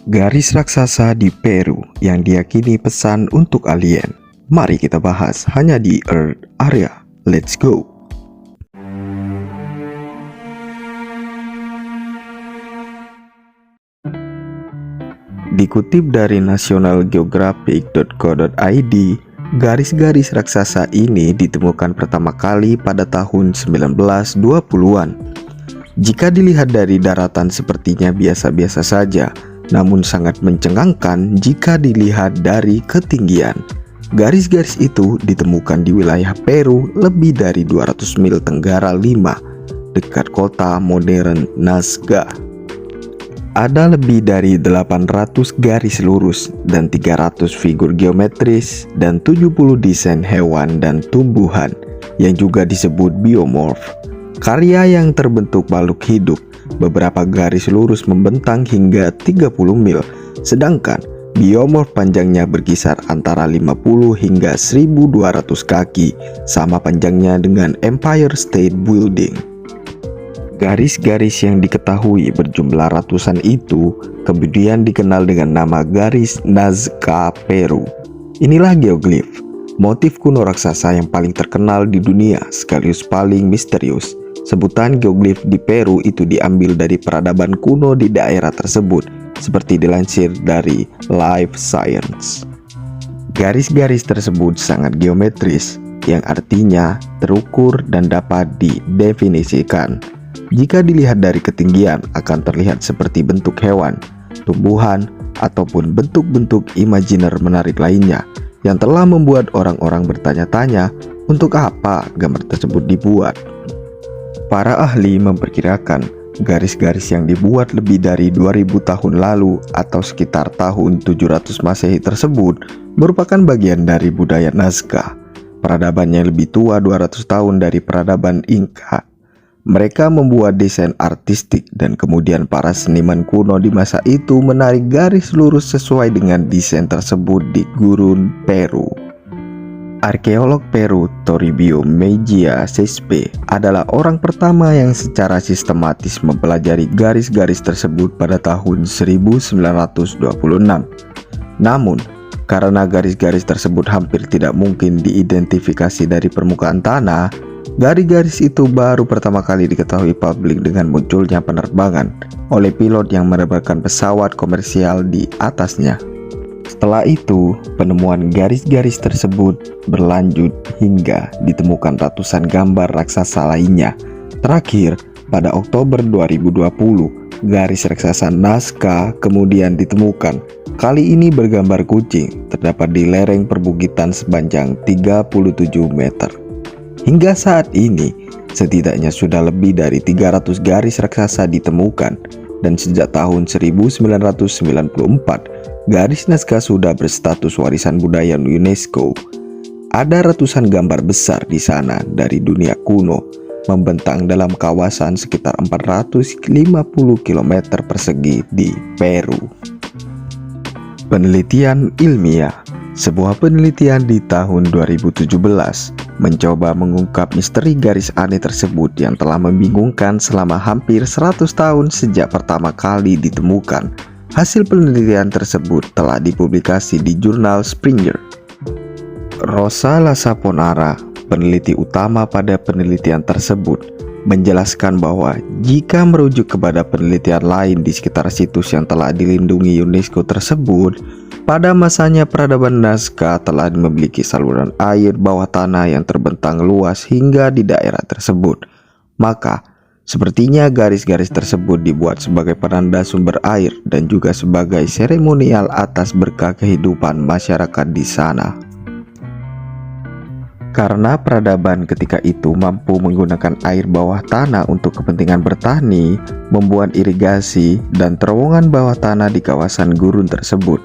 Garis raksasa di Peru yang diyakini pesan untuk alien. Mari kita bahas hanya di Earth Area. Let's go. Dikutip dari nationalgeographic.co.id, garis-garis raksasa ini ditemukan pertama kali pada tahun 1920-an. Jika dilihat dari daratan sepertinya biasa-biasa saja, namun sangat mencengangkan jika dilihat dari ketinggian. Garis-garis itu ditemukan di wilayah Peru lebih dari 200 mil tenggara 5, dekat kota modern Nazca. Ada lebih dari 800 garis lurus dan 300 figur geometris dan 70 desain hewan dan tumbuhan yang juga disebut biomorf, karya yang terbentuk makhluk hidup. Beberapa garis lurus membentang hingga 30 mil, sedangkan biomorf panjangnya berkisar antara 50 hingga 1200 kaki, sama panjangnya dengan Empire State Building. Garis-garis yang diketahui berjumlah ratusan itu kemudian dikenal dengan nama garis Nazca Peru. Inilah geoglif, motif kuno raksasa yang paling terkenal di dunia sekaligus paling misterius. Sebutan geoglif di Peru itu diambil dari peradaban kuno di daerah tersebut, seperti dilansir dari Life Science. Garis-garis tersebut sangat geometris, yang artinya terukur dan dapat didefinisikan. Jika dilihat dari ketinggian, akan terlihat seperti bentuk hewan, tumbuhan, ataupun bentuk-bentuk imajiner menarik lainnya, yang telah membuat orang-orang bertanya-tanya untuk apa gambar tersebut dibuat. Para ahli memperkirakan garis-garis yang dibuat lebih dari 2000 tahun lalu atau sekitar tahun 700 Masehi tersebut merupakan bagian dari budaya Nazca, peradaban yang lebih tua 200 tahun dari peradaban Inca. Mereka membuat desain artistik dan kemudian para seniman kuno di masa itu menarik garis lurus sesuai dengan desain tersebut di gurun Peru. Arkeolog Peru Toribio Mejia Cespe adalah orang pertama yang secara sistematis mempelajari garis-garis tersebut pada tahun 1926. Namun, karena garis-garis tersebut hampir tidak mungkin diidentifikasi dari permukaan tanah, garis-garis itu baru pertama kali diketahui publik dengan munculnya penerbangan oleh pilot yang menerbangkan pesawat komersial di atasnya. Setelah itu, penemuan garis-garis tersebut berlanjut hingga ditemukan ratusan gambar raksasa lainnya. Terakhir, pada Oktober 2020, garis raksasa Nazca kemudian ditemukan. Kali ini bergambar kucing, terdapat di lereng perbukitan sepanjang 37 meter. Hingga saat ini, setidaknya sudah lebih dari 300 garis raksasa ditemukan, dan sejak tahun 1994, garis Nazca sudah berstatus warisan budaya UNESCO. Ada ratusan gambar besar di sana dari dunia kuno, membentang dalam kawasan sekitar 450 km persegi di Peru. Penelitian ilmiah. Sebuah penelitian di tahun 2017 mencoba mengungkap misteri garis aneh tersebut yang telah membingungkan selama hampir 100 tahun sejak pertama kali ditemukan. Hasil penelitian tersebut telah dipublikasi di jurnal Springer. Rosa Lasaponara, peneliti utama pada penelitian tersebut, menjelaskan bahwa jika merujuk kepada penelitian lain di sekitar situs yang telah dilindungi UNESCO tersebut, pada masanya peradaban Nazca telah memiliki saluran air bawah tanah yang terbentang luas hingga di daerah tersebut. Maka, sepertinya garis-garis tersebut dibuat sebagai penanda sumber air dan juga sebagai seremonial atas berkah kehidupan masyarakat di sana. Karena peradaban ketika itu mampu menggunakan air bawah tanah untuk kepentingan bertani, membuat irigasi, dan terowongan bawah tanah di kawasan gurun tersebut,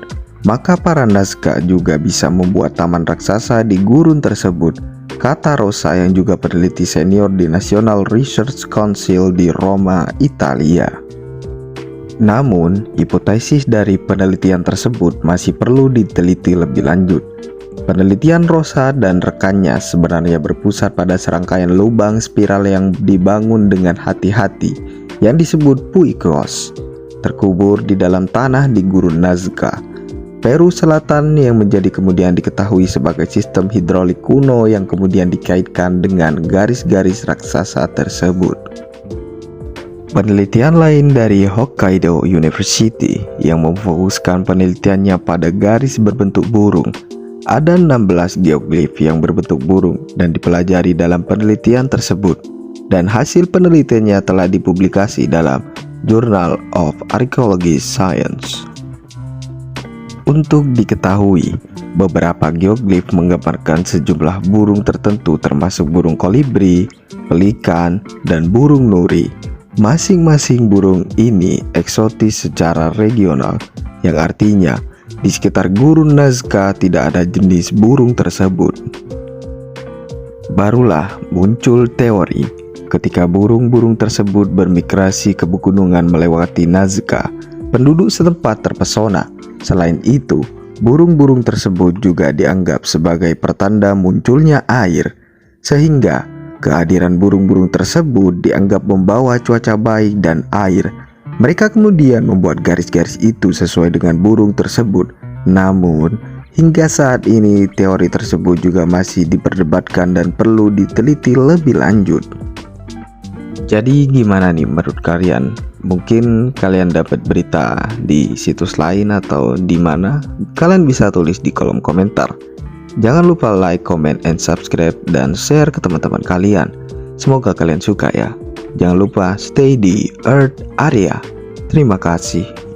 maka para Nazca juga bisa membuat taman raksasa di gurun tersebut, kata Rosa yang juga peneliti senior di National Research Council di Roma, Italia. Namun, hipotesis dari penelitian tersebut masih perlu diteliti lebih lanjut. Penelitian Rosa dan rekannya sebenarnya berpusat pada serangkaian lubang spiral yang dibangun dengan hati-hati yang disebut puig cross. terkubur di dalam tanah di gurun Nazca, Peru Selatan, yang menjadi kemudian diketahui sebagai sistem hidrolik kuno yang kemudian dikaitkan dengan garis-garis raksasa tersebut. Penelitian lain dari Hokkaido University yang memfokuskan penelitiannya pada garis berbentuk burung. Ada 16 geoglif yang berbentuk burung dan dipelajari dalam penelitian tersebut, dan hasil penelitiannya telah dipublikasi dalam Journal of Archaeological Science. Untuk diketahui, beberapa geoglif menggambarkan sejumlah burung tertentu termasuk burung kolibri, pelikan, dan burung nuri. Masing-masing burung ini eksotis secara regional, yang artinya di sekitar gurun Nazca tidak ada jenis burung tersebut. Barulah muncul teori ketika burung-burung tersebut bermigrasi ke pegunungan melewati Nazca, penduduk setempat terpesona. Selain itu, burung-burung tersebut juga dianggap sebagai pertanda munculnya air, sehingga kehadiran burung-burung tersebut dianggap membawa cuaca baik dan air. Mereka kemudian membuat garis-garis itu sesuai dengan burung tersebut. Namun, hingga saat ini teori tersebut juga masih diperdebatkan dan perlu diteliti lebih lanjut. Jadi gimana nih menurut kalian? Mungkin kalian dapat berita di situs lain atau di mana? Kalian bisa tulis di kolom komentar. Jangan lupa like, comment, and subscribe, dan share ke teman-teman kalian. Semoga kalian suka ya. Jangan lupa stay di Earth Area. Terima kasih.